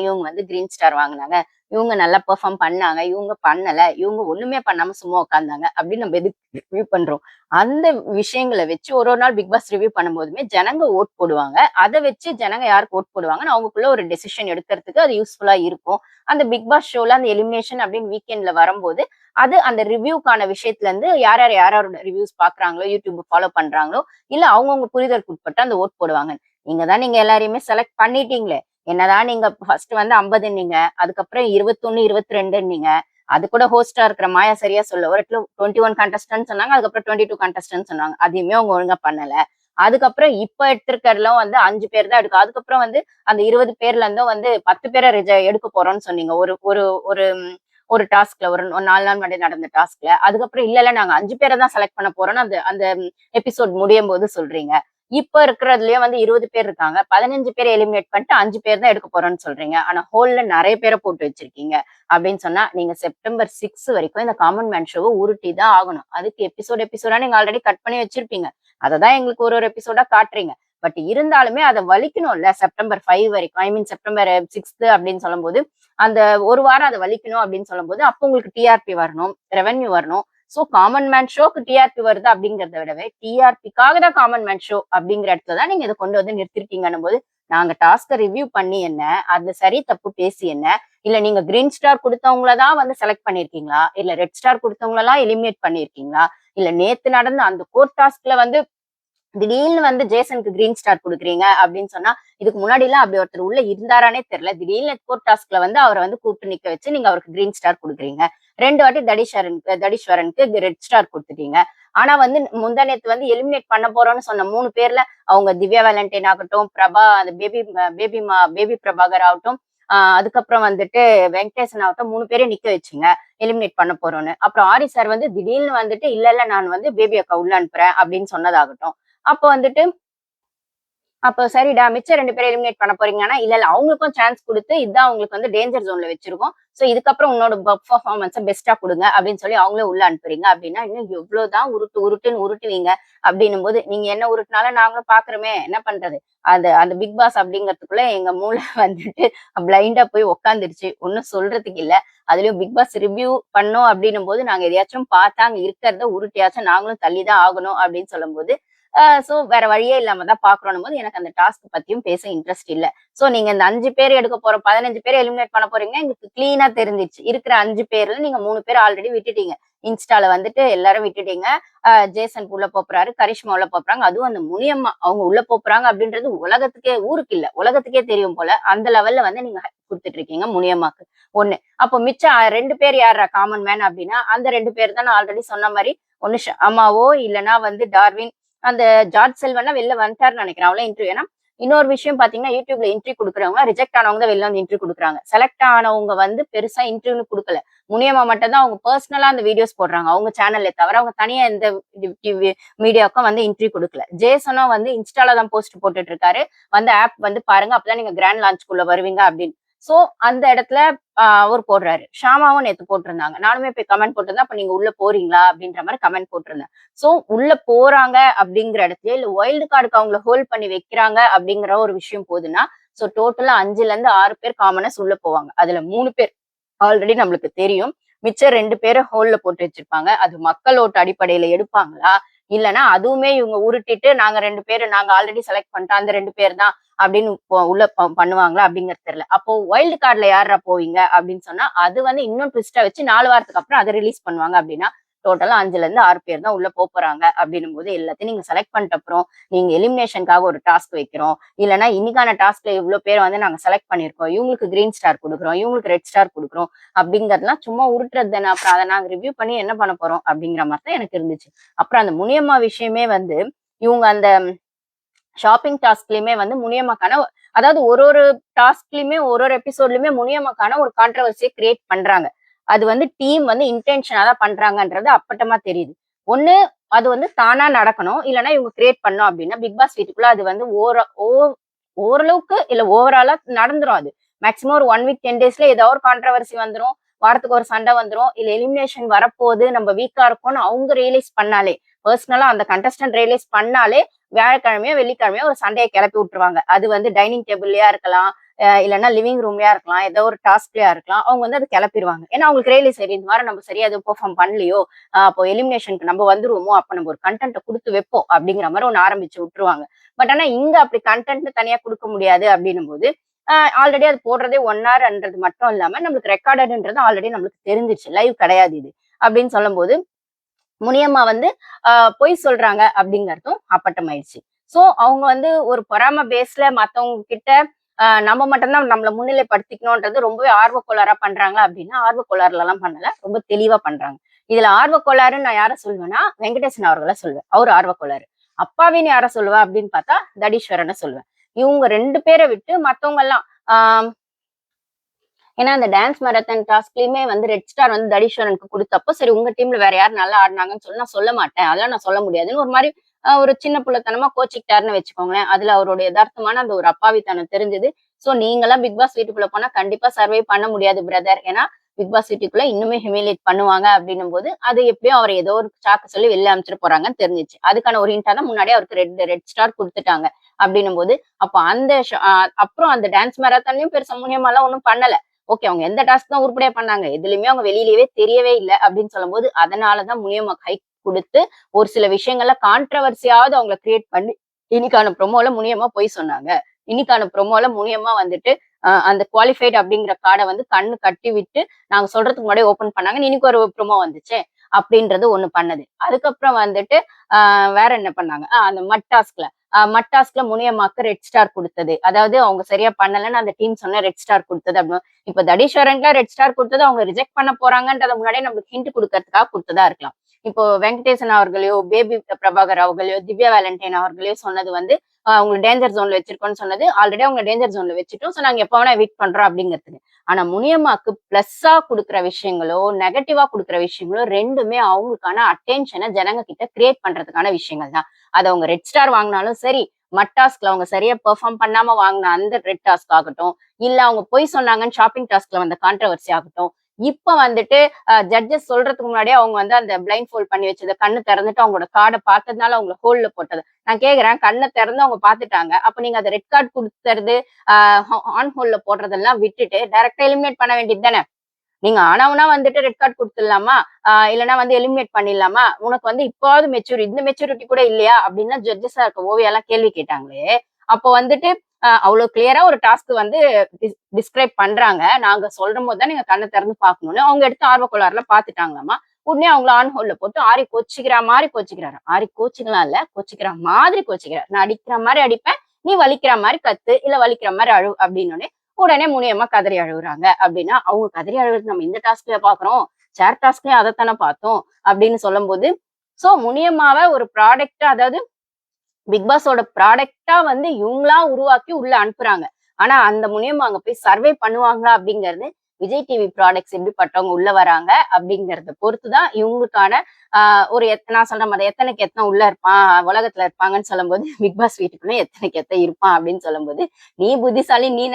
இவங்க வந்து green star வாங்கினாங்க, இவங்க நல்லா பெர்ஃபார்ம் பண்ணாங்க, இவங்க பண்ணல, இவங்க ஒண்ணுமே பண்ணாம சும்மா உட்கார்ந்தாங்க அப்படின்னு நம்ம எதுக்கு ரிவ்யூ பண்றோம்? அந்த விஷயங்களை வச்சு ஒரு ஒரு நாள் பிக் பாஸ் ரிவ்யூ பண்ணும்போதுமே ஜனங்க ஓட் போடுவாங்க. அதை வச்சு ஜனங்க யாருக்கு ஓட் போடுவாங்கன்னு அவங்களுக்குள்ள ஒரு டெசிஷன் எடுக்கிறதுக்கு அது யூஸ்ஃபுல்லா இருக்கும். அந்த பிக் பாஸ் ஷோல அந்த எலிமினேஷன் அப்படின்னு வீக்கெண்ட்ல வரும்போது அது அந்த ரிவ்யூக்கான விஷயத்துல இருந்து யாரோட ரிவ்யூஸ் பாக்குறாங்களோ, யூடியூப் ஃபாலோ பண்றாங்களோ, இல்ல அவங்கவுங்க புரிதலுக்கு உட்பட்டு அந்த ஓட் போடுவாங்க. நீங்க எல்லாரையுமே செலக்ட் பண்ணிட்டீங்களே, என்னதான் நீங்க ஃபர்ஸ்ட் வந்து 50ன்னீங்க, அதுக்கப்புறம் 21, 22ன்னீங்க. அது கூட ஹோஸ்டா இருக்கிற மாயா சரியா சொல்ல. ஒரு இடத்துல 21 கண்டஸ்டன்ட் சொன்னாங்க. அதுக்கப்புறம் 22 கண்டஸ்டன்ட் சொன்னாங்க. அதையுமே அவங்க ஒழுங்கா பண்ணல. அதுக்கப்புறம் இப்ப எடுத்திருக்கிறதுலாம் வந்து 5 பேர் தான் எடுக்கும். அதுக்கப்புறம் வந்து அந்த 20 பேர்ல இருந்தும் வந்து 10 பேரை எடுக்க போறோம்னு சொன்னீங்க. ஒரு ஒரு ஒரு ஒரு டாஸ்க்ல ஒரு 4 நாள் முன்னாடி நடந்த டாஸ்க்ல. அதுக்கப்புறம் இல்ல நாங்க 5 பேரை தான் செலக்ட் பண்ண போறோம்னு அந்த அந்த எபிசோட் முடியும் போது சொல்றீங்க. இப்ப இருக்கிறதுலயே வந்து 20 பேர் இருக்காங்க. 15 பேரை எலிமினேட் பண்ணிட்டு 5 பேர் தான் எடுக்க போறோம்னு சொல்றீங்க. ஆனா ஹோல்ல நிறைய பேரை போட்டு வச்சிருக்கீங்க. அப்படின்னு சொன்னா நீங்க செப்டம்பர் 6 வரைக்கும் இந்த காமன் மேன் ஷோவை உருட்டி தான் ஆகணும். அதுக்கு எபிசோடா நீங்க ஆல்ரெடி கட் பண்ணி வச்சிருப்பீங்க. அததான் எங்களுக்கு ஒரு ஒரு எபிசோடா காட்டுறீங்க. பட் இருந்தாலுமே அதை வலிக்கணும்ல செப்டம்பர் 5 வரைக்கும். ஐ மீன் செப்டம்பர் 6 அப்படின்னு சொல்லும்போது அந்த ஒரு வாரம் அதை வலிக்கணும் அப்படின்னு சொல்லும்போது அப்போ உங்களுக்கு டிஆர்பி வரணும், ரெவென்யூ வரணும். சோ காமன் மேன் ஷோக்கு டிஆர்பி வருது அப்படிங்கறத விடவே டிஆர்பிக்காக தான் காமன் மேன் ஷோ அப்படிங்கிற இடத்துல தான் நீங்க இதை கொண்டு வந்து நிறுத்திருக்கீங்கன்னும் போது நாங்க டாஸ்க ரிவ்யூ பண்ணி என்ன, அது சரி தப்பு பேசி என்ன, இல்ல நீங்க கிரீன் ஸ்டார் கொடுத்தவங்களதான் வந்து செலக்ட் பண்ணிருக்கீங்களா, இல்ல ரெட் ஸ்டார் கொடுத்தவங்களெல்லாம் எலிமினேட் பண்ணிருக்கீங்களா, இல்ல நேத்து நடந்த அந்த கோர் டாஸ்க்ல வந்து திடீர்னு வந்து ஜேசனுக்கு கிரீன் ஸ்டார் குடுக்குறீங்க அப்படின்னு சொன்னா இதுக்கு முன்னாடி எல்லாம் அப்படி ஒருத்தர் உள்ள இருந்தாரானே தெரியல. திடீர்னு கோர்ட் டாஸ்க்ல வந்து அவரை வந்து கூப்பிட்டு நிக்க வச்சு நீங்க அவருக்கு கிரீன் ஸ்டார் குடுக்குறீங்க. 2 வாட்டி தடீஸ்வரனுக்கு ரெட் ஸ்டார் கொடுத்துட்டீங்க. ஆனா வந்து முந்தா நேத்து வந்து எலிமினேட் பண்ண போறோம்னு சொன்ன 3 பேர்ல அவங்க திவ்யா வேலண்டைன் ஆகட்டும், பிரபா அந்த பேபி பிரபாகர் ஆகட்டும், அதுக்கப்புறம் வந்துட்டு வெங்கடேசன் ஆகட்டும் 3 பேரையும் நிக்க வச்சுங்க எலிமினேட் பண்ண போறோம்னு. அப்புறம் ஆரி சார் வந்து திடீர்னு வந்துட்டு இல்ல நான் வந்து பேபி அக்கா உள்ள அனுப்புறேன் அப்படின்னு சொன்னதாகட்டும். அப்போ வந்துட்டு அப்போ சரிடா மிச்சம் 2 பேரை எலிமினேட் பண்ண போறீங்கன்னா இல்ல அவங்களுக்கும் சான்ஸ் கொடுத்து இதான் அவங்களுக்கு வந்து டேஞ்சர் ஜோன்ல வச்சிருக்கோம். சோ இதுக்கப்புறம் உன்னோட பெர்ஃபார்மன்ஸை பெஸ்டா கொடுங்க அப்படின்னு சொல்லி அவங்களே உள்ள அனுப்புறீங்க அப்படின்னா இன்னும் எவ்வளவுதான் உருட்டுன்னு உருட்டுவீங்க அப்படின்னும் போது நீங்க என்ன உருட்டுனாலும் நாங்களும் பாக்குறோமே என்ன பண்றது. அந்த அந்த பிக் பாஸ் அப்படிங்கறதுக்குள்ள எங்க மூளை வந்துட்டு பிளைண்டா போய் உக்காந்துருச்சு. ஒன்னும் சொல்றதுக்கு இல்ல. அதுலயும் பிக் பாஸ் ரிவ்யூ பண்ணோம் அப்படின்னும் போது நாங்க எதையாச்சும் பார்த்தா அங்க இருக்கிறத உருட்டியாச்சும் நாங்களும் தள்ளிதான் ஆகணும் அப்படின்னு சொல்லும் போது சோ வேற வழியே இல்லாம தான் பாக்குறோம் போது எனக்கு அந்த டாஸ்க் பத்தியும் பேச இன்ட்ரெஸ்ட் இல்ல. சோ நீங்க இந்த 5 பேர் எடுக்க போற 15 பேர் எலிமினேட் பண்ண போறீங்க எங்களுக்கு கிளீனா தெரிஞ்சிச்சு. இருக்கிற 5 பேர்ல நீங்க 3 பேர் ஆல்ரெடி விட்டுட்டீங்க. இன்ஸ்டால வந்துட்டு எல்லாரும் விட்டுட்டீங்க. ஜேசன் உள்ள போறாரு, கரிஷ்மா உள்ள போறாங்க. அதுவும் அந்த முனியம்மா அவங்க உள்ள போறாங்க அப்படின்றது உலகத்துக்கே ஊருக்கு இல்ல உலகத்துக்கே தெரியும் போல அந்த லெவல்ல வந்து நீங்க கொடுத்துட்டு இருக்கீங்க முனியம்மாக்கு. ஒண்ணு அப்போ மிச்சம் 2 பேர் யாரா காமன் மேன் அப்படின்னா அந்த 2 பேர் தான் நான் ஆல்ரெடி சொன்ன மாதிரி ஒண்ணு அம்மாவோ இல்லைன்னா வந்து டார்வின் அந்த ஜார்ஜ் செல்வன்னா வெளில வந்துட்டாருன்னு நினைக்கிறேன் அவ்வளவு இன்டர்வியூ. ஏன்னா இன்னொரு விஷயம் பாத்தீங்கன்னா யூடியூப்ல இன்டர்வியூ கொடுக்குறவங்க ரிஜெக்ட் ஆனவங்க தான் வெளில வந்து இன்டர்வியூ கொடுக்குறாங்க. செலக்ட் ஆனவங்க வந்து பெருசா இன்டர்வியூ கொடுக்கல. முனியம்மா மட்டும் தான் அவங்க பர்சனலா அந்த வீடியோஸ் போடுறாங்க அவங்க சேனல்ல தவிர அவங்க தனியா எந்த மீடியாவுக்கும் வந்து இன்டர்வியூ கொடுக்கல. ஜேசனும் வந்து இன்ஸ்டால தான் போஸ்ட் போட்டுட்டு இருக்காரு. வந்து ஆப் வந்து பாருங்க அப்பதான் நீங்க கிராண்ட் லான்ச்குள்ள வருவீங்க அப்படின்னு. சோ அந்த இடத்துல அவர் போடுறாரு. ஷாமாவும் நேத்து போட்டிருந்தாங்க. நானுமே போய் கமெண்ட் போட்டிருந்தேன். அப்ப நீங்க உள்ள போறீங்களா அப்படின்ற மாதிரி கமெண்ட் போட்டிருந்தேன். சோ உள்ள போறாங்க அப்படிங்கிற இடத்துல இல்ல வைல்டு கார்டுக்கு அவங்கள ஹோல்ட் பண்ணி வைக்கிறாங்க அப்படிங்கிற ஒரு விஷயம் போகுதுன்னா சோ டோட்டலா 5ல இருந்து 6 பேர் காமனஸ் உள்ள போவாங்க. அதுல 3 பேர் ஆல்ரெடி நம்மளுக்கு தெரியும். மிச்சம் 2 பேரை ஹோல்ல போட்டு வச்சிருப்பாங்க. அது மக்கள் ஓட்டு அடிப்படையில எடுப்பாங்களா இல்லைன்னா அதுவுமே இவங்க உருட்டிட்டு நாங்க 2 பேரு நாங்க ஆல்ரெடி செலக்ட் பண்ணிட்டோம் அந்த 2 பேர் தான் அப்படின்னு உள்ள பண்ணுவாங்களா அப்படிங்கிறது தெரியல. அப்போ வைல்டு கார்டுல யாரா போவீங்க அப்படின்னு சொன்னா அது வந்து இன்னும் ட்விஸ்டா வச்சு 4 வாரத்துக்கு அப்புறம் அதை ரிலீஸ் பண்ணுவாங்க அப்படின்னா டோட்டலா 5ல இருந்து 6 பேர் தான் உள்ள போறாங்க அப்படின்னும் போது எல்லாத்தையும் நீங்க செலக்ட் பண்ணிட்ட அப்புறம் நீங்க எலிமினேஷனுக்காக ஒரு டாஸ்க் வைக்கிறோம் இல்லைன்னா இன்னைக்கான டாஸ்க்ல இவ்வளவு பேர் வந்து நாங்க செலக்ட் பண்ணிருக்கோம் இவங்களுக்கு கிரீன் ஸ்டார் கொடுக்குறோம் இவங்களுக்கு ரெட் ஸ்டார் கொடுக்குறோம் அப்படிங்கறதுலாம் சும்மா உருட்டுறது தானே. அப்புறம் அதை நாங்க ரிவ்யூ பண்ணி என்ன பண்ண போறோம் அப்படிங்கிற மாதிரி தான் எனக்கு இருந்துச்சு. அப்புறம் அந்த முனியம்மா விஷயமே வந்து இவங்க அந்த ஷாப்பிங் டாஸ்க்லயுமே வந்து முனியம்மாக்கான அதாவது ஒரு ஒரு டாஸ்க்லயுமே ஒரு ஒரு எபிசோட்லயுமே முனியம்மாக்கான ஒரு கான்ட்ரவர்சியை கிரியேட் பண்றாங்க. அது வந்து டீம் வந்து இன்டென்ஷனா தான் பண்றாங்கன்றது அப்பட்டமா தெரியுது. ஒண்ணு அது வந்து தானா நடக்கணும் இல்லைன்னா இவங்க கிரியேட் பண்ணோம் அப்படின்னா பிக் பாஸ் வீட்டுக்குள்ள அது வந்து ஓரளவுக்கு இல்ல ஓவராலா நடந்துரும். அது மேக்சிமம் ஒரு 1 வீக் 10 டேஸ்ல ஏதாவது ஒரு கான்ட்ரவர்சி வந்துரும். வாரத்துக்கு ஒரு சண்டை வந்துரும். இல்ல எலிமினேஷன் வரப்போகுது நம்ம வீக்கா இருக்கோம்னு அவங்க ரியலைஸ் பண்ணாலே பர்சனலா அந்த கண்டஸ்டன்ட் ரியலைஸ் பண்ணாலே வியாழக்கிழமையோ வெள்ளிக்கிழமையோ ஒரு சண்டையை கிளப்பி விட்டுருவாங்க. அது வந்து டைனிங் டேபிள்லயா இருக்கலாம் இல்லைன்னா லிவிங் ரூம்லயா இருக்கலாம், ஏதோ ஒரு டாஸ்க்லயா இருக்கலாம். அவங்க வந்து அதை கிளப்பிடுவாங்க. ஏன்னா அவங்களுக்கு ரியலி சரி இந்த வாரம் நம்ம சரியா எதுவும் பெர்ஃபார்ம் பண்ணலையோ, அப்போ எலிமினேஷனுக்கு நம்ம வந்துருவோமோ, அப்ப நம்ம ஒரு கண்டென்ட்ட குடுத்து வைப்போம் அப்படிங்கிற மாதிரி ஒண்ணு ஆரம்பிச்சு விட்டுருவாங்க. பட் ஆனா இங்க அப்படி கண்டென்ட் தனியா குடுக்க முடியாது அப்படின்னும் போது, ஆல்ரெடி அது போடுறதே 1 ஹார்ன்றது மட்டும் இல்லாம நம்மளுக்கு ரெக்கார்டட்ன்றது ஆல்ரெடி நம்மளுக்கு தெரிஞ்சிருச்சு. லைவ் கிடையாது இது. அப்படின்னு சொல்லும்போது முனியம்மா வந்து பொய் சொல்றாங்க அப்படிங்கறதும் அப்பட்டமாயிடுச்சு. சோ அவங்க வந்து ஒரு பொறாம பேஸ்ல மத்தவங்க கிட்ட நம்ம மட்டும் தான் நம்மள முன்னிலைப்படுத்திக்கணும்ன்றது ரொம்பவே ஆர்வக்கோளாறா பண்றாங்களா அப்படின்னா, ஆர்வக்கோளாறுல எல்லாம் பண்ணல. ரொம்ப தெளிவா பண்றாங்க. இதுல ஆர்வக்கோளாறுன்னு நான் யார சொல்வேன்னா, வெங்கடேசன் அவர்கள சொல்வேன். அவரு ஆர்வக்கோளாறு. அப்பாவின்னு யார சொல்லுவேன் அப்படின்னு பார்த்தா, தடீஸ்வரன சொல்லுவேன். இவங்க 2 பேர விட்டு மத்தவங்க எல்லாம் ஆ ஏன்னா அந்த டான்ஸ் மாரத்தான் டாஸ்க்லயுமே வந்து ரெட் ஸ்டார் வந்து தடீஸ்வரனுக்கு குடுத்தப்போ, சரி உங்க டீம்ல வேற யார் நல்லா ஆடுனாங்கன்னு சொல்லி நான் சொல்ல மாட்டேன். அதெல்லாம் நான் சொல்ல முடியாதுன்னு ஒரு மாரி ஒரு சின்ன புள்ளத்தனமா கோச்சுக்கிட்டாருன்னு வச்சுக்கோங்களேன். அதுல அவருடைய எதார்த்தமான அந்த ஒரு அப்பாவித்தனம் தெரிஞ்சது. சோ நீங்கலாம் பிக் பாஸ் வீட்டுக்குள்ள போனா கண்டிப்பா சர்வை பண்ண முடியாது பிரதர். ஏன்னா பிக் பாஸ் வீட்டுக்குள்ள இன்னுமே ஹியூமிலியேட் பண்ணுவாங்க அப்படின்னும்போது, அது எப்படியும் அவர் ஏதோ ஒரு சாக்கு சொல்லி வெளில அனுப்பிச்சுட்டு போறாங்கன்னு தெரிஞ்சுச்சு. அதுக்கான ஒரு ஹிண்ட்டா தான் முன்னாடியே அவருக்கு ரெட் ஸ்டார் குடுத்துட்டாங்க. அப்படின்னும்போது, அப்ப அந்த அப்புறம் அந்த டான்ஸ் மாரத்தான்லயும் பெருசா முனியம்மாலாம் ஒண்ணும் பண்ணல. ஓகே. அவங்க எந்த டாஸ்க் தான் உருப்படியா பண்ணாங்க. எதுலயுமே அவங்க வெளியிலயே தெரியவே இல்ல அப்படின்னு சொல்லும்போது, அதனால தான் முனியம்மாக்கு ஹைக் குடுத்து, ஒரு சில விஷயங்கள்ல கான்ட்ரோவர்சியாவது அவங்கள கிரியேட் பண்ணி, இன்னைக்கான ப்ரோமோல முனியம்மா பொய் சொன்னாங்க. இன்னைக்கான ப்ரோமோல முனியம்மா வந்துட்டு, அந்த குவாலிஃபைட் அப்படிங்கிற கார்ட வந்து கண்ணு கட்டி விட்டு, நாங்க சொல்றதுக்கு முன்னாடியே ஓப்பன் பண்ணாங்கன்னு இன்னைக்கு ஒரு ப்ரோமோ வந்துச்சே. அப்படின்றது ஒண்ணு பண்ணது. அதுக்கப்புறம் வந்துட்டு, வேற என்ன பண்ணாங்க? அந்த மட் டாஸ்க்ல. மட்டாஸ்க்ல முனியம்மாக்கு ரெட் ஸ்டார் குடுத்தது. அதாவது அவங்க சரியா பண்ணலன்னு அந்த டீம் சொன்ன ரெட் ஸ்டார் குடுத்தது அப்படின்னு. இப்ப தடீஸ்வரன்க்குலாம் ரெட் ஸ்டார் குடுத்தது அவங்க ரிஜெக்ட் பண்ண போறாங்கன்றத முன்னாடியே நம்மளுக்கு ஹிண்ட் குடுக்கறதுக்காக குடுத்ததா இருக்கலாம். இப்போ வெங்கடேசன் அவர்களையோ, பேபி பிரபாகர் அவர்களையோ, திவ்யா வேலண்டைன் அவர்களையோ சொன்னது வந்து, அவங்கள டேஞ்சர் ஜோன்ல வச்சிருக்கோம்னு சொன்னது, ஆல்ரெடி அவங்க டேஞ்சர் ஜோன்ல வச்சுட்டோம். சோ நாங்க எப்ப வேணா எவிக்ட் பண்றோம் அப்படிங்கிறதுக்கு. ஆனா முனியம்மாக்கு பிளஸ்ஸா குடுக்குற விஷயங்களோ, நெகட்டிவா குடுக்குற விஷயங்களோ 2மே அவங்களுக்கான அட்டென்ஷன ஜனங்க கிட்ட கிரியேட் பண்றதுக்கான விஷயங்கள் தான். அது அவங்க ரெட் ஸ்டார் வாங்குனாலும் சரி, மட் டாஸ்க்ல அவங்க சரியா பெர்ஃபார்ம் பண்ணாம வாங்குன அந்த ரெட் டாஸ்க் ஆகட்டும், இல்ல அவங்க பொய் சொன்னாங்கன்னு ஷாப்பிங் டாஸ்க்ல வந்த கான்ட்ரோவர்சி ஆகட்டும், இப்ப வந்துட்டு ஜட்ஜஸ் சொல்றதுக்கு முன்னாடியே அவங்க வந்து அந்த பிளைண்ட் ஃபோல்ட் பண்ணி வச்சது, கண்ணு திறந்துட்டு அவங்களோட கார்ட பார்த்ததுனால அவங்கள ஹோல்ட்ல போட்டது. நான் கேட்கிறேன், கண்ண திறந்து அவங்க பார்த்துட்டாங்க. அப்ப நீங்க அத ரெட் கார்ட் குடுத்துறது, ஆ ஆன் ஹோல்ட்ல போடுறதெல்லாம் விட்டுட்டு டைரக்ட்டா எலிமினேட் பண்ண வேண்டியது தானே! நீங்க ஆனவனா வந்துட்டு ரெட் கார்ட் குடுத்துடலாமா? இல்லன்னா வந்து எலிமினேட் பண்ணிடலாமா? உனக்கு வந்து இப்பவாவது இந்த மெச்சூரிட்டி கூட இல்லையா? அப்படின்னு ஜட்ஜஸா இருக்க ஓவியாலாம் கேள்வி கேட்டாங்களே! அப்போ வந்துட்டு அவ்ளோ கிளியரா ஒரு டாஸ்க் வந்து டிஸ்கிரைப் பண்றாங்க. நாங்க சொல்லும்போது தான் நீங்க கண்ண திறந்து பார்க்கணும்னு. அவங்க எடுத்து ஆர்வக்கோளாறுல பார்த்துட்டாங்களாமா. உடனே அவங்கள ஆன் ஹோல்ட்ல போட்டு ஆரி கோச்சுக்கிற மாரி கோச்சுக்கிறாராம். ஆரி கோச்சுக்கலாம் இல்ல, கோச்சுக்கிற மாதிரி கோச்சுக்கிறார். நான் அடிக்கிற மாரி அடிப்பேன். நீ வலிக்கிற மாரி கத்து, இல்ல வலிக்கிற மாரி அழு அப்படின்னோனே, உடனே முனியம்மா கதறி அழுவுறாங்க அப்படின்னா, அவங்க கதறி அழுவுறது நம்ம இந்த டாஸ்க்லயா பார்க்கிறோம்? சேர் டாஸ்க்லயும் அதத்தானே பார்த்தோம் அப்படின்னு சொல்லும்போது, சோ முனியம்மாவ ஒரு ப்ராடக்ட்டா அதாவது பிக் பாஸோட ப்ராடக்ட்டா வந்து இவங்களா உருவாக்கி உள்ள அனுப்புறாங்க. ஆனா அந்த முனியம்மா அங்க போய் சர்வை பண்ணுவாங்களா அப்படிங்கிறது விஜய் டிவி ப்ராடக்ட்ஸ் எப்படிப்பட்டவங்க உள்ள வராங்க அப்படிங்கிறத பொறுத்து தான் இவங்களுக்கான ஒரு நான் சொல்ற மாதிரி எத்தனைக்கு எத்தனை உள்ள இருப்பான் உலகத்துல இருப்பாங்கன்னு சொல்லும்போது பிக் பாஸ் வீட்டுக்குள்ள எத்தனைக்கு எத்தனை இருப்பான் அப்படின்னு சொல்லும்போது நீ புத்திசாலி நீ